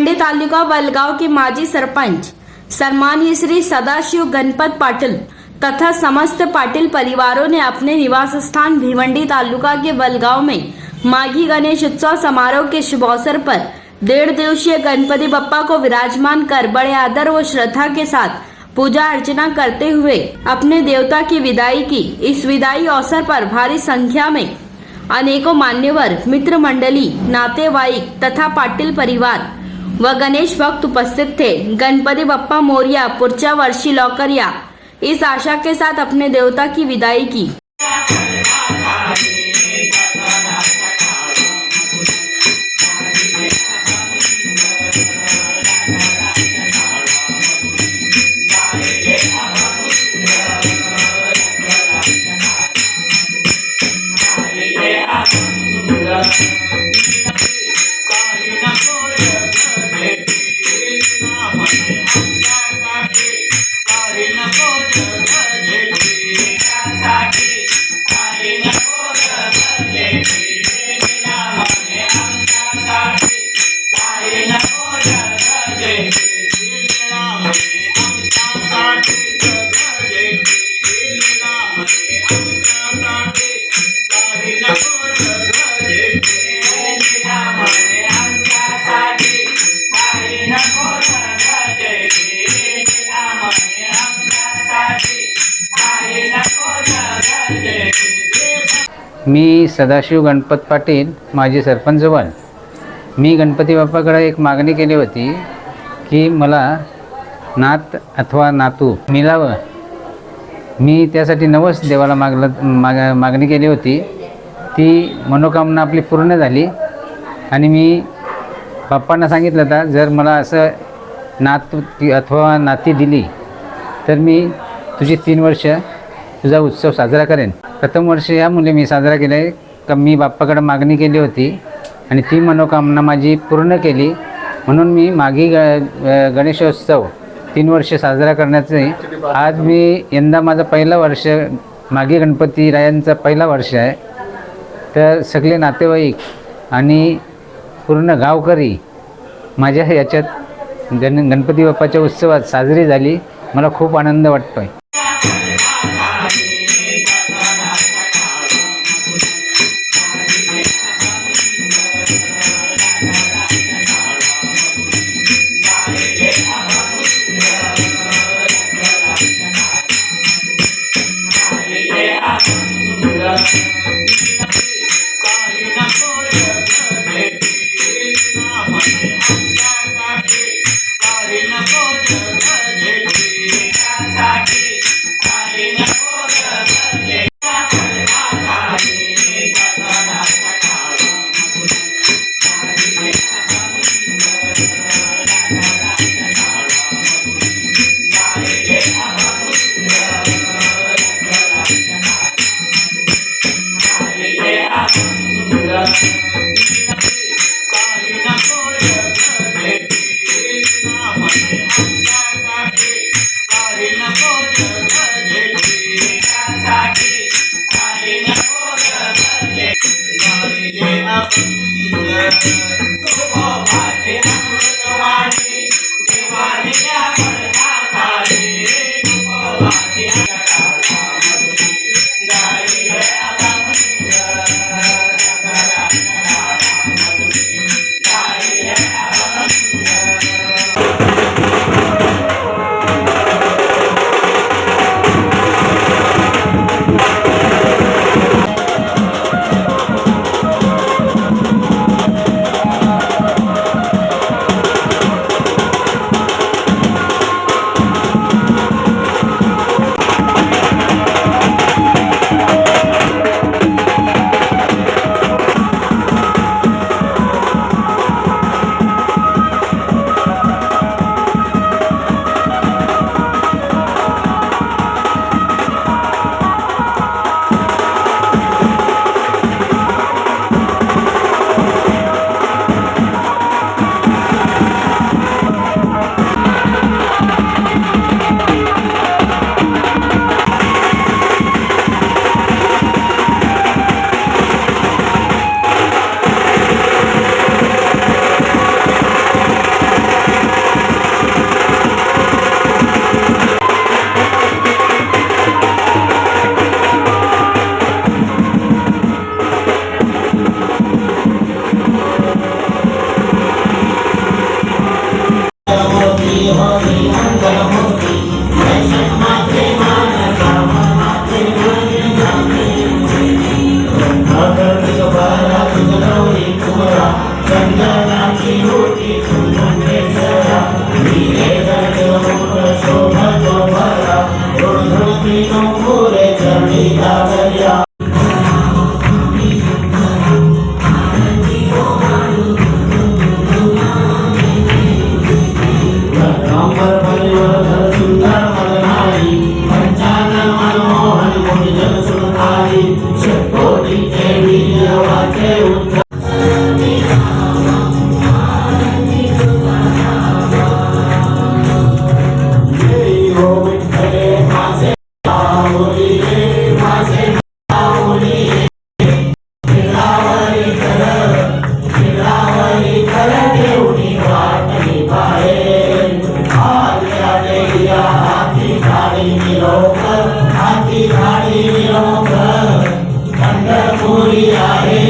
भिवंडी तालुका वलगांव के माजी सरपंच सम्मानीय श्री सदाशिव गणपत पाटिल तथा समस्त पाटिल परिवारों ने अपने निवास स्थान भिवंडी तालुका के वलगांव में माघी गणेश उत्सव समारोह के शुभ अवसर पर 1.5 दिवसीय गणपति बप्पा को विराजमान कर बड़े आदर व श्रद्धा के साथ पूजा अर्चना करते हुए अपने देवता की विदाई की। इस विदाई अवसर पर भारी संख्या में अनेकों मान्यवर, मित्र मंडली, नातेवाईक तथा पाटिल परिवार व गणेश भक्त उपस्थित थे। गणपति बप्पा मोरया, पुढच्या वर्षी लवकर या, इस आशा के साथ अपने देवता की विदाई की। मी सदाशिव गणपत पाटील, माजी सरपंच वन। मी गणपती बाप्पाकडे एक मागणी केली होती की मला नात अथवा नातू मिळावं। मी त्यासाठी नवस देवाला मागणी केली होती। ती मनोकामना आपली पूर्ण झाली आणि मी बाप्पांना सांगितलं होतं, जर मला असं नात अथवा नाती दिली तर मी तुझी 3 वर्ष तुझा उत्सव साजरा करेन। प्रथम वर्ष यामुळे मी साजरा केला आहे का मी बाप्पाकडे मागणी केली होती आणि ती मनोकामना माझी पूर्ण केली। म्हणून मी माघी गणेशोत्सव 3 वर्ष साजरा करण्याचे आज मी यंदा माझं पहिलं वर्ष, माघी गणपती रायांचं पहिलं वर्ष आहे। तर सगळे नातेवाईक आणि पूर्ण गावकरी माझ्या याच्यात गणपती बाप्पाच्या उत्सवात साजरी झाली। मला खूप आनंद वाटतोय। पंढरपुरी आहे